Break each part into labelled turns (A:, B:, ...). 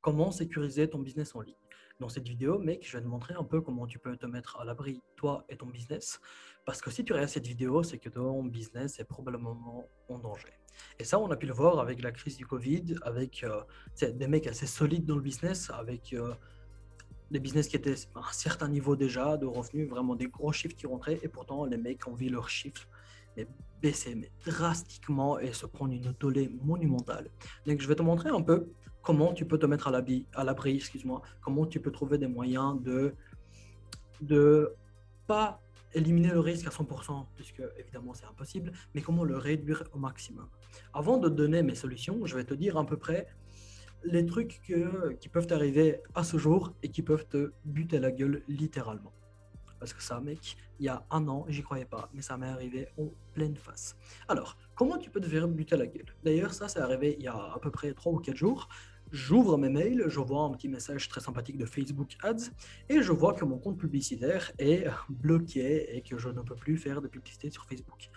A: comment sécuriser ton business en ligne. Dans cette vidéo, mec, je vais te montrer un peu comment tu peux te mettre à l'abri, toi et ton business. Parce que si tu regardes cette vidéo, c'est que ton business est probablement en danger. Et ça, on a pu le voir avec la crise du Covid, avec des mecs assez solides dans le business, avec des business qui étaient à un certain niveau déjà de revenus, vraiment des gros chiffres qui rentraient, et pourtant les mecs ont vu leurs chiffres baisser mais drastiquement et se prendre une tollée monumentale. Donc je vais te montrer un peu comment tu peux te mettre à l'abri, excuse-moi, comment tu peux trouver des moyens de pas éliminer le risque à 100%, puisque évidemment c'est impossible, mais comment le réduire au maximum. Avant de te donner mes solutions, je vais te dire à peu près les trucs qui peuvent t'arriver à ce jour et qui peuvent te buter la gueule littéralement. Parce que ça, mec, il y a un an, j'y croyais pas, mais ça m'est arrivé en pleine face. Alors, comment tu peux te faire buter la gueule? D'ailleurs, ça, c'est arrivé il y a à peu près 3 ou 4 jours. J'ouvre mes mails, je vois un petit message très sympathique de Facebook Ads et je vois que mon compte publicitaire est bloqué et que je ne peux plus faire de publicité sur Facebook.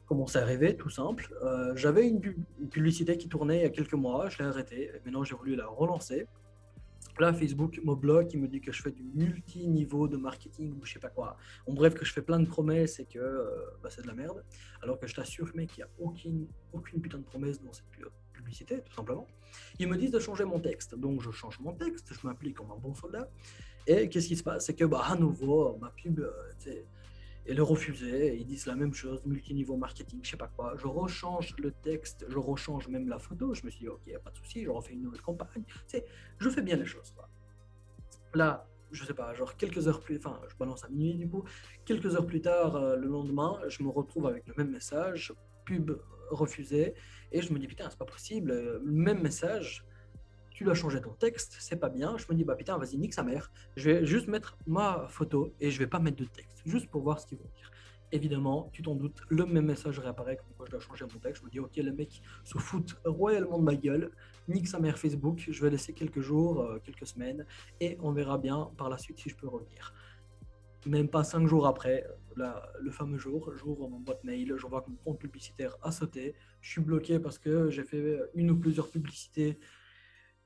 A: Comment c'est arrivé? Tout simple. J'avais une publicité qui tournait il y a quelques mois, je l'ai arrêtée, maintenant j'ai voulu la relancer. Là, Facebook me bloque, il me dit que je fais du multi-niveau de marketing ou je sais pas quoi. En bref, que je fais plein de promesses et que c'est de la merde. Alors que je t'assure, mec, il n'y a aucune putain de promesse dans cette publicité, tout simplement. Ils me disent de changer mon texte. Donc, je change mon texte, je m'applique comme un bon soldat. Et qu'est-ce qui se passe? C'est que, à nouveau, ma pub, elle est refusée. Ils disent la même chose, multiniveau marketing, je sais pas quoi. Je rechange le texte, je rechange même la photo. Je me suis dit, ok, pas de souci, je refais une nouvelle campagne. Je fais bien les choses, quoi. Là, je sais pas, genre quelques heures plus, enfin, je balance à minuit du coup, quelques heures plus tard, le lendemain, je me retrouve avec le même message, pub refusée, et je me dis, putain, c'est pas possible, le même message, tu dois changer ton texte, c'est pas bien. Je me dis, bah putain, vas-y, nique sa mère. Je vais juste mettre ma photo et je vais pas mettre de texte, juste pour voir ce qu'ils vont dire. Évidemment, tu t'en doutes, le même message réapparaît comme quoi je dois changer mon texte. Je me dis, ok, le mec se fout royalement de ma gueule, nique sa mère Facebook, je vais laisser quelques jours, quelques semaines, et on verra bien par la suite si je peux revenir. Même pas 5 jours après, le fameux jour, j'ouvre mon boîte mail, je vois que mon compte publicitaire a sauté, je suis bloqué parce que j'ai fait une ou plusieurs publicités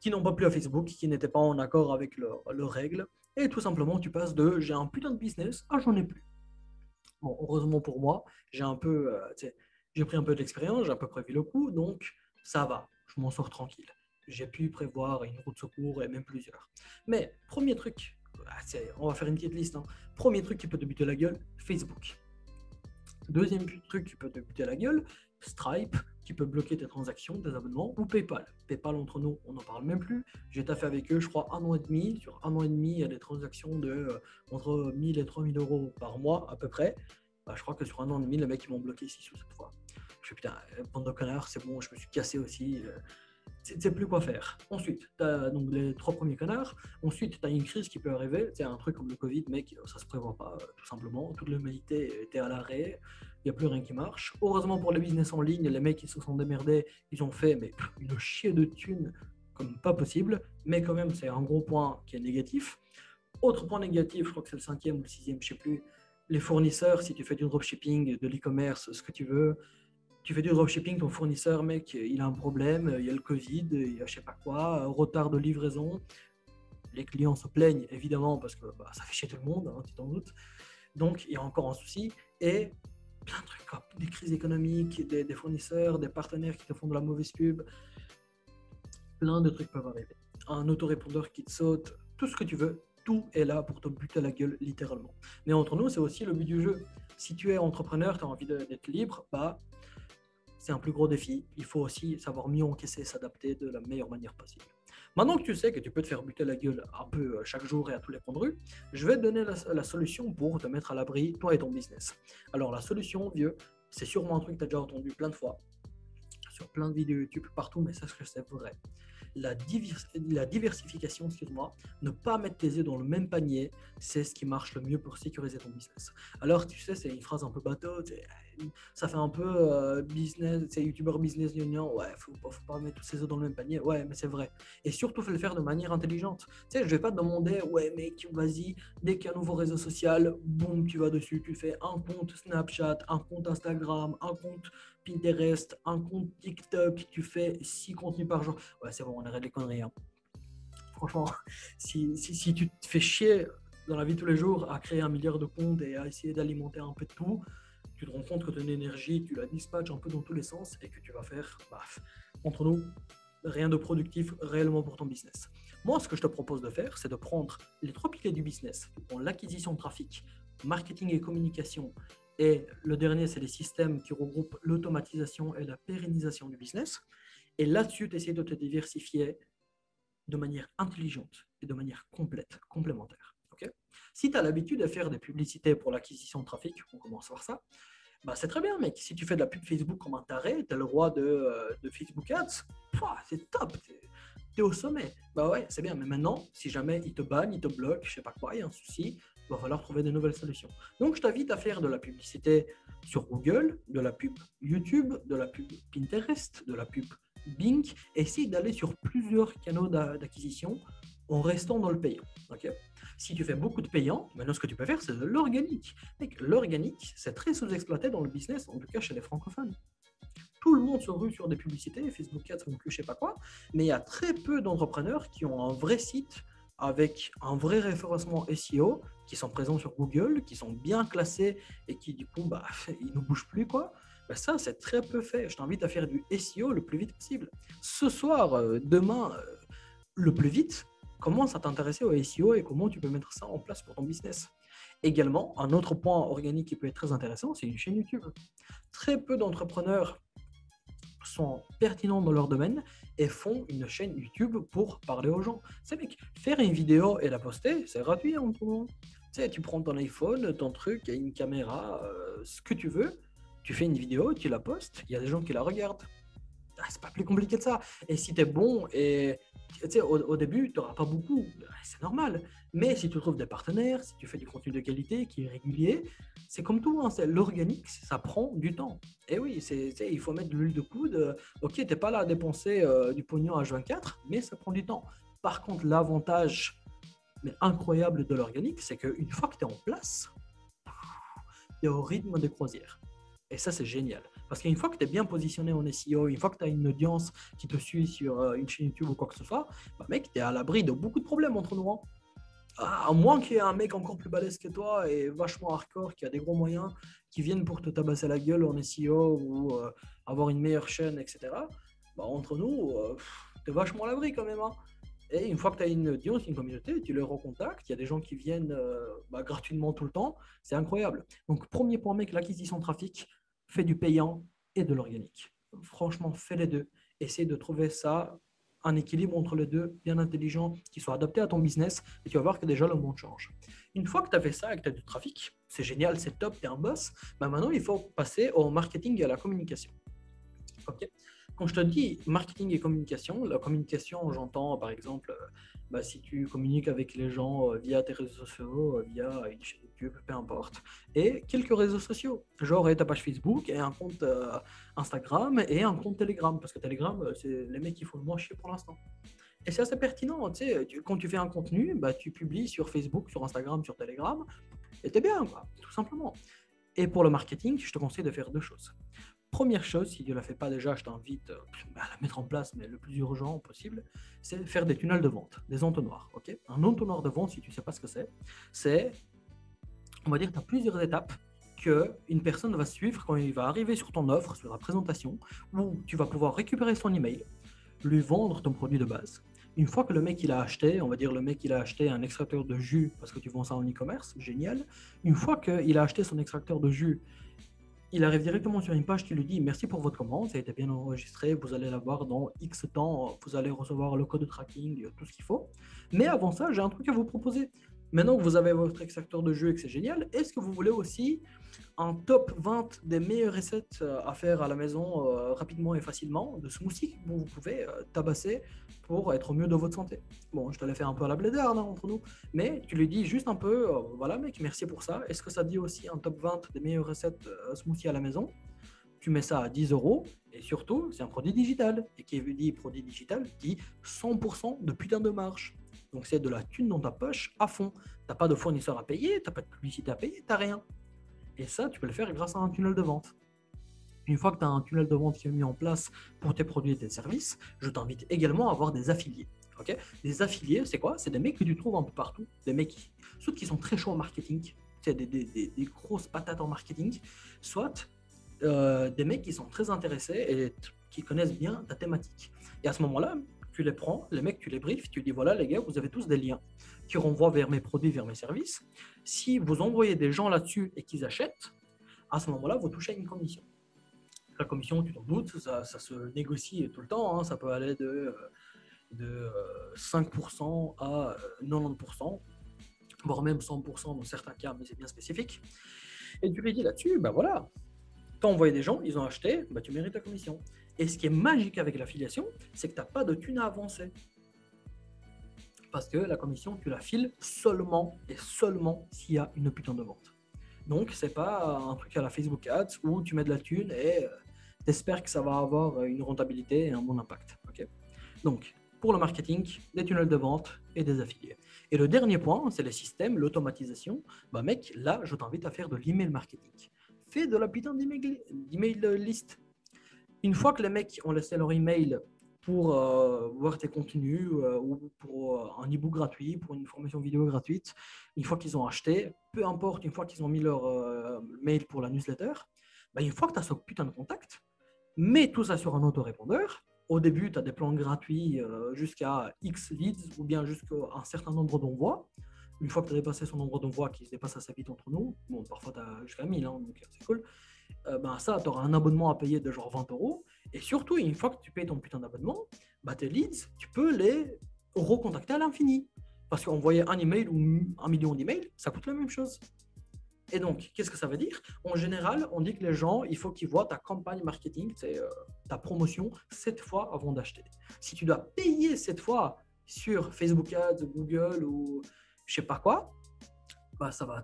A: qui n'ont pas plu à Facebook, qui n'étaient pas en accord avec leurs règles. Et tout simplement, tu passes de j'ai un putain de business à j'en ai plus. Bon, heureusement pour moi, j'ai pris un peu d'expérience, j'ai à peu près vu le coup, donc ça va, je m'en sors tranquille. J'ai pu prévoir une route de secours et même plusieurs. Mais premier truc, on va faire une petite liste. Hein. Premier truc qui peut te buter la gueule, Facebook. Deuxième truc qui peut te buter la gueule, Stripe, qui peut bloquer tes transactions, tes abonnements, ou PayPal. PayPal, entre nous, on n'en parle même plus. J'ai taffé avec eux, je crois, un an et demi. Sur un an et demi, il y a des transactions de entre 1000 et 3000 euros par mois, à peu près. Je crois que sur un an et demi, les mecs, ils m'ont bloqué 6 ou 7 fois. Je suis putain, bande de connards, c'est bon, je me suis cassé aussi. Tu sais plus quoi faire. Ensuite, tu as donc les 3 premiers canards. Ensuite, tu as une crise qui peut arriver. C'est un truc comme le Covid, mec, ça se prévoit pas, tout simplement. Toute l'humanité était à l'arrêt. Il n'y a plus rien qui marche. Heureusement pour les business en ligne, les mecs, ils se sont démerdés. Ils ont fait une chier de thunes comme pas possible. Mais quand même, c'est un gros point qui est négatif. Autre point négatif, je crois que c'est le 5e ou le 6e, je sais plus. Les fournisseurs, si tu fais du dropshipping, de l'e-commerce, ce que tu veux, tu fais du dropshipping, ton fournisseur, mec, il a un problème, il y a le Covid, il y a je sais pas quoi, retard de livraison. Les clients se plaignent évidemment parce que ça fait chier tout le monde, hein, tu t'en doutes. Donc il y a encore un souci et plein de trucs, quoi. Des crises économiques, des fournisseurs, des partenaires qui te font de la mauvaise pub, plein de trucs peuvent arriver. Un autorépondeur qui te saute, tout ce que tu veux, tout est là pour te buter la gueule littéralement. Mais entre nous, c'est aussi le but du jeu. Si tu es entrepreneur, tu as envie d'être libre, c'est un plus gros défi. Il faut aussi savoir mieux encaisser, s'adapter de la meilleure manière possible. Maintenant que tu sais que tu peux te faire buter la gueule un peu chaque jour et à tous les coins de rue, je vais te donner la solution pour te mettre à l'abri, toi et ton business. Alors la solution, vieux, c'est sûrement un truc que tu as déjà entendu plein de fois, sur plein de vidéos YouTube, partout, mais sache que c'est vrai. La diversification, excuse-moi, ne pas mettre tes œufs dans le même panier, c'est ce qui marche le mieux pour sécuriser ton business. Alors, tu sais, c'est une phrase un peu bateau, ça fait un peu business, c'est youtubeur business union, ouais, faut pas mettre tous ses œufs dans le même panier, ouais, mais c'est vrai. Et surtout, faut le faire de manière intelligente. Tu sais, je vais pas te demander, ouais, mec, vas-y, dès qu'il y a un nouveau réseau social, boum, tu vas dessus, tu fais un compte Snapchat, un compte Instagram, un compte Pinterest, un compte TikTok, tu fais 6 contenus par jour. Ouais, c'est bon, on arrête les conneries. Hein. franchement, si tu te fais chier dans la vie de tous les jours à créer 1 milliard de comptes et à essayer d'alimenter un peu de tout, tu te rends compte que ton énergie, tu la dispatches un peu dans tous les sens et que tu vas faire, entre nous, rien de productif réellement pour ton business. Moi, ce que je te propose de faire, c'est de prendre les 3 piliers du business. Tu prends l'acquisition de trafic, marketing et communication, et le dernier, c'est les systèmes qui regroupent l'automatisation et la pérennisation du business. Et là-dessus, tu essaies de te diversifier de manière intelligente et de manière complète, complémentaire. Okay, si tu as l'habitude de faire des publicités pour l'acquisition de trafic, on commence par ça, c'est très bien, mec. Si tu fais de la pub Facebook comme un taré, tu es le roi de Facebook Ads, c'est top, tu es au sommet. Ouais, c'est bien, mais maintenant, si jamais ils te bannent, ils te bloquent, je sais pas quoi, il y a un souci, il va falloir trouver de nouvelles solutions. Donc, je t'invite à faire de la publicité sur Google, de la pub YouTube, de la pub Pinterest, de la pub Bing. Essaye d'aller sur plusieurs canaux d'acquisition en restant dans le payant. Okay, si tu fais beaucoup de payants, maintenant ce que tu peux faire, c'est de l'organique. L'organique, c'est très sous-exploité dans le business, en tout cas chez les francophones. Tout le monde se rue sur des publicités, Facebook Ads, je sais pas quoi, mais il y a très peu d'entrepreneurs qui ont un vrai site avec un vrai référencement SEO, qui sont présents sur Google, qui sont bien classés et qui du coup, ils ne bougent plus quoi. Ça, c'est très peu fait. Je t'invite à faire du SEO le plus vite possible. Ce soir, demain, le plus vite, commence à t'intéresser au SEO et comment tu peux mettre ça en place pour ton business. Également, un autre point organique qui peut être très intéressant, c'est une chaîne YouTube. Très peu d'entrepreneurs sont pertinents dans leur domaine et font une chaîne YouTube pour parler aux gens. C'est mec, faire une vidéo et la poster, c'est gratuit en tout moment. Tu prends ton iPhone, ton truc, il y a une caméra, ce que tu veux, tu fais une vidéo, tu la postes, il y a des gens qui la regardent. C'est pas plus compliqué que ça. Et si tu es bon et au début, tu n'auras pas beaucoup, c'est normal. Mais si tu trouves des partenaires, si tu fais du contenu de qualité qui est régulier, c'est comme tout, hein, c'est l'organique, ça prend du temps. Et oui, il faut mettre de l'huile de coude. Ok, tu n'es pas là à dépenser du pognon H24, mais ça prend du temps. Par contre, l'avantage incroyable de l'organique, c'est qu'une fois que tu es en place, tu es au rythme des croisières. Et ça, c'est génial. Parce qu'une fois que tu es bien positionné en SEO, une fois que tu as une audience qui te suit sur une chaîne YouTube ou quoi que ce soit, mec, tu es à l'abri de beaucoup de problèmes entre nous. À moins qu'il y ait un mec encore plus balèze que toi et vachement hardcore, qui a des gros moyens, qui viennent pour te tabasser la gueule en SEO ou avoir une meilleure chaîne, etc. Entre nous, tu es vachement à l'abri quand même. Et une fois que tu as une audience, une communauté, tu les recontactes. Il y a des gens qui viennent gratuitement tout le temps. C'est incroyable. Donc, premier point, mec, l'acquisition de trafic. Fais du payant et de l'organique. Franchement, fais les deux. Essaie de trouver ça, un équilibre entre les deux, bien intelligent, qui soit adapté à ton business, et tu vas voir que déjà le monde change. Une fois que tu as fait ça et que tu as du trafic, c'est génial, c'est top, tu es un boss, maintenant il faut passer au marketing et à la communication. Ok. Quand je te dis marketing et communication, la communication, j'entends par exemple, si tu communiques avec les gens via tes réseaux sociaux, via une chaîne YouTube, peu importe, et quelques réseaux sociaux, genre ta page Facebook et un compte Instagram et un compte Telegram, parce que Telegram, c'est les mecs qui font le moins chier pour l'instant. Et c'est assez pertinent, quand tu fais un contenu, tu publies sur Facebook, sur Instagram, sur Telegram, et t'es bien, quoi, tout simplement. Et pour le marketing, je te conseille de faire deux choses. Première chose, si tu ne la fais pas déjà, je t'invite à la mettre en place, mais le plus urgent possible, c'est faire des tunnels de vente, des entonnoirs. Okay, un entonnoir de vente, si tu ne sais pas ce que c'est, on va dire que tu as plusieurs étapes qu'une personne va suivre quand il va arriver sur ton offre, sur la présentation, où tu vas pouvoir récupérer son email, lui vendre ton produit de base. Une fois que le mec il a acheté, on va dire le mec il a acheté un extracteur de jus parce que tu vends ça en e-commerce, génial. Une fois qu'il a acheté son extracteur de jus, il arrive directement sur une page qui lui dit merci pour votre commande, ça a été bien enregistré, vous allez l'avoir dans X temps, vous allez recevoir le code de tracking, tout ce qu'il faut. Mais avant ça, j'ai un truc à vous proposer. Maintenant que vous avez votre extracteur de jus et que c'est génial, est-ce que vous voulez aussi un top 20 des meilleures recettes à faire à la maison rapidement et facilement, de smoothies que vous pouvez tabasser pour être au mieux de votre santé? Bon, je te l'ai fait un peu à la blédarde entre nous, mais tu lui dis juste un peu, voilà mec, merci pour ça. Est-ce que ça dit aussi un top 20 des meilleures recettes smoothies à la maison? Tu mets ça à 10 € et surtout, c'est un produit digital. Et qui dit produit digital, dit 100% de putain de marge. Donc c'est de la thune dans ta poche à fond. T'as pas de fournisseur à payer, t'as pas de publicité à payer, t'as rien. Et ça, tu peux le faire grâce à un tunnel de vente. Une fois que tu as un tunnel de vente qui est mis en place pour tes produits et tes services, je t'invite également à avoir des affiliés. Ok. Des affiliés, c'est quoi? C'est des mecs que tu trouves un peu partout. Des mecs, soit qui sont très chauds en marketing, c'est des grosses patates en marketing, soit des mecs qui sont très intéressés et qui connaissent bien ta thématique. Et à ce moment-là, tu les prends, les mecs, tu les briefes, tu dis voilà les gars, vous avez tous des liens qui renvoient vers mes produits, vers mes services. Si vous envoyez des gens là-dessus et qu'ils achètent, à ce moment-là, vous touchez une commission. La commission, tu t'en doutes, ça se négocie tout le temps, hein, ça peut aller de 5% à 90%, voire même 100% dans certains cas, mais c'est bien spécifique. Et tu les dis là-dessus, ben voilà, tu as envoyé des gens, ils ont acheté, ben tu mérites ta commission. Et ce qui est magique avec l'affiliation, c'est que tu n'as pas de thune à avancer. Parce que la commission, tu la files seulement et seulement s'il y a une putain de vente. Donc, c'est pas un truc à la Facebook Ads où tu mets de la thune et tu espères que ça va avoir une rentabilité et un bon impact. Okay. Donc, pour le marketing, des tunnels de vente et des affiliés. Et le dernier point, c'est les systèmes, l'automatisation. Bah mec, là, je t'invite à faire de l'email marketing. Fais de la putain d'email list. Une fois que les mecs ont laissé leur email pour voir tes contenus ou pour un e-book gratuit, pour une formation vidéo gratuite, une fois qu'ils ont acheté, peu importe, une fois qu'ils ont mis leur mail pour la newsletter, bah, une fois que tu as ce putain de contact, mets tout ça sur un autorépondeur. Au début, tu as des plans gratuits jusqu'à X leads ou bien jusqu'à un certain nombre d'envois. Une fois que tu as dépassé son nombre d'envois qui se dépasse assez vite entre nous, bon, parfois tu as jusqu'à 1000, hein, donc c'est cool. Ben ça, tu auras un abonnement à payer de genre 20 euros. Et surtout, une fois que tu payes ton putain d'abonnement, bah tes leads, tu peux les recontacter à l'infini. Parce qu'envoyer un email ou 1 million d'emails, ça coûte la même chose. Et donc, qu'est-ce que ça veut dire? En général, on dit que les gens, il faut qu'ils voient ta campagne marketing, ta promotion, 7 fois avant d'acheter. Si tu dois payer 7 fois sur Facebook Ads, Google ou je sais pas quoi, bah ça va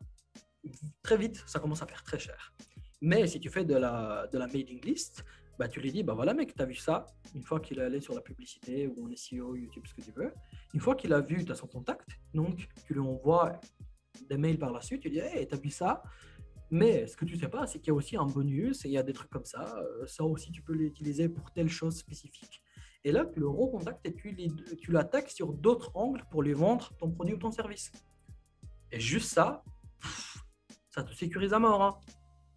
A: très vite, ça commence à faire très cher. Mais si tu fais de la mailing list, bah, tu lui dis, bah voilà mec, tu as vu ça, une fois qu'il est allé sur la publicité ou en SEO, YouTube, ce que tu veux, une fois qu'il a vu, tu as son contact, donc tu lui envoies des mails par la suite, tu dis, hey, tu as vu ça, mais ce que tu sais pas, c'est qu'il y a aussi un bonus et il y a des trucs comme ça, ça aussi tu peux l'utiliser pour telle chose spécifique. Et là, tu le recontactes et tu l'attaques sur d'autres angles pour lui vendre ton produit ou ton service. Et juste ça, ça te sécurise à mort. Hein.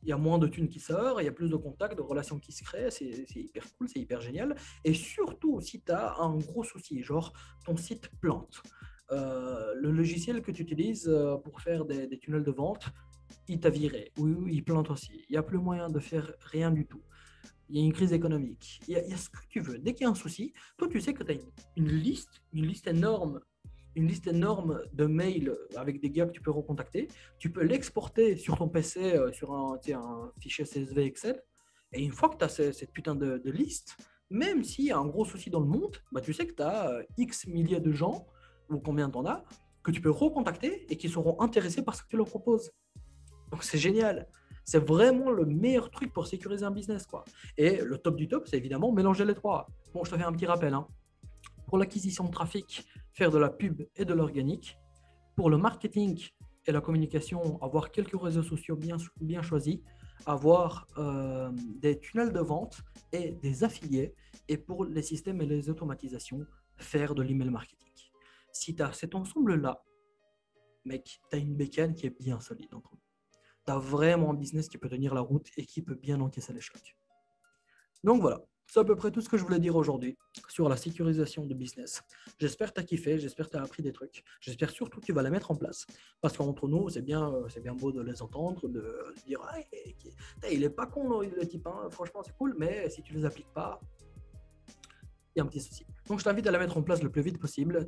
A: Il y a moins de thunes qui sortent, il y a plus de contacts, de relations qui se créent, c'est hyper cool, c'est hyper génial. Et surtout, si tu as un gros souci, genre ton site plante, le logiciel que tu utilises pour faire des tunnels de vente, il t'a viré, ou il plante aussi, il n'y a plus moyen de faire rien du tout. Il y a une crise économique, il y a ce que tu veux. Dès qu'il y a un souci, toi tu sais que tu as une liste énorme de mails avec des gars que tu peux recontacter. Tu peux l'exporter sur ton PC sur un fichier CSV Excel. Et une fois que tu as cette putain de liste, même s'il y a un gros souci dans le monde, bah, tu sais que tu as X milliers de gens, ou combien tu en as, que tu peux recontacter et qui seront intéressés par ce que tu leur proposes. Donc c'est génial. C'est vraiment le meilleur truc pour sécuriser un business, quoi. Et le top du top, c'est évidemment mélanger les trois. Bon, je te fais un petit rappel. Hein. Pour l'acquisition de trafic, faire de la pub et de l'organique. Pour le marketing et la communication, avoir quelques réseaux sociaux bien choisis, avoir des tunnels de vente et des affiliés. Et pour les systèmes et les automatisations, faire de l'email marketing. Si tu as cet ensemble-là, mec, tu as une bécane qui est bien solide entre nous. Tu as vraiment un business qui peut tenir la route et qui peut bien encaisser les chocs. Donc voilà, c'est à peu près tout ce que je voulais dire aujourd'hui sur la sécurisation de business. J'espère que tu as kiffé, j'espère que tu as appris des trucs. J'espère surtout que tu vas les mettre en place. Parce qu'entre nous, c'est bien beau de les entendre, de dire ah, il est pas con le type, hein. Franchement c'est cool, mais si tu les appliques pas, il y a un petit souci. Donc je t'invite à la mettre en place le plus vite possible.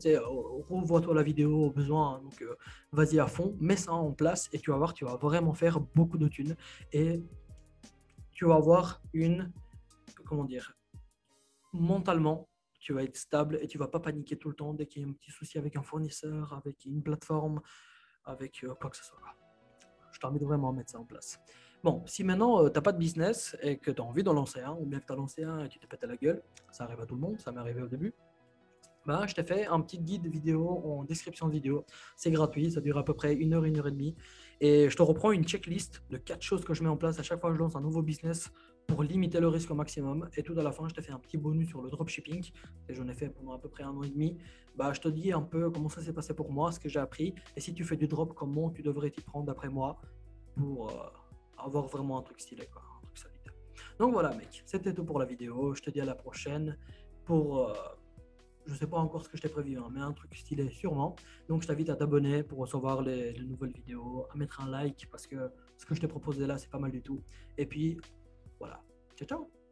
A: Revois-toi la vidéo au besoin, donc vas-y à fond, mets ça en place et tu vas voir, tu vas vraiment faire beaucoup de thunes et tu vas avoir comment dire, mentalement, tu vas être stable et tu vas pas paniquer tout le temps dès qu'il y a un petit souci avec un fournisseur, avec une plateforme, avec quoi que ce soit. Je t'invite vraiment à mettre ça en place. Bon, si maintenant tu n'as pas de business et que tu as envie d'en lancer un, ou bien que tu as lancé un et tu t'es pété la gueule, ça arrive à tout le monde, ça m'est arrivé au début, ben, je t'ai fait un petit guide vidéo en description de vidéo. C'est gratuit, ça dure à peu près 1 heure et demie. Et je te reprends une checklist de 4 choses que je mets en place à chaque fois que je lance un nouveau business pour limiter le risque au maximum. Et tout à la fin, je te fais un petit bonus sur le dropshipping. Et j'en ai fait pendant à peu près 1 an et demi. Bah, je te dis un peu comment ça s'est passé pour moi, ce que j'ai appris. Et si tu fais du drop, comment tu devrais t'y prendre d'après moi pour avoir vraiment un truc stylé, quoi, un truc solide. Donc voilà, mec, c'était tout pour la vidéo. Je te dis à la prochaine pour, je sais pas encore ce que je t'ai prévu, hein, mais un truc stylé sûrement. Donc je t'invite à t'abonner pour recevoir les nouvelles vidéos, à mettre un like parce que ce que je t'ai proposé là, c'est pas mal du tout. Et puis voilà, ciao ciao.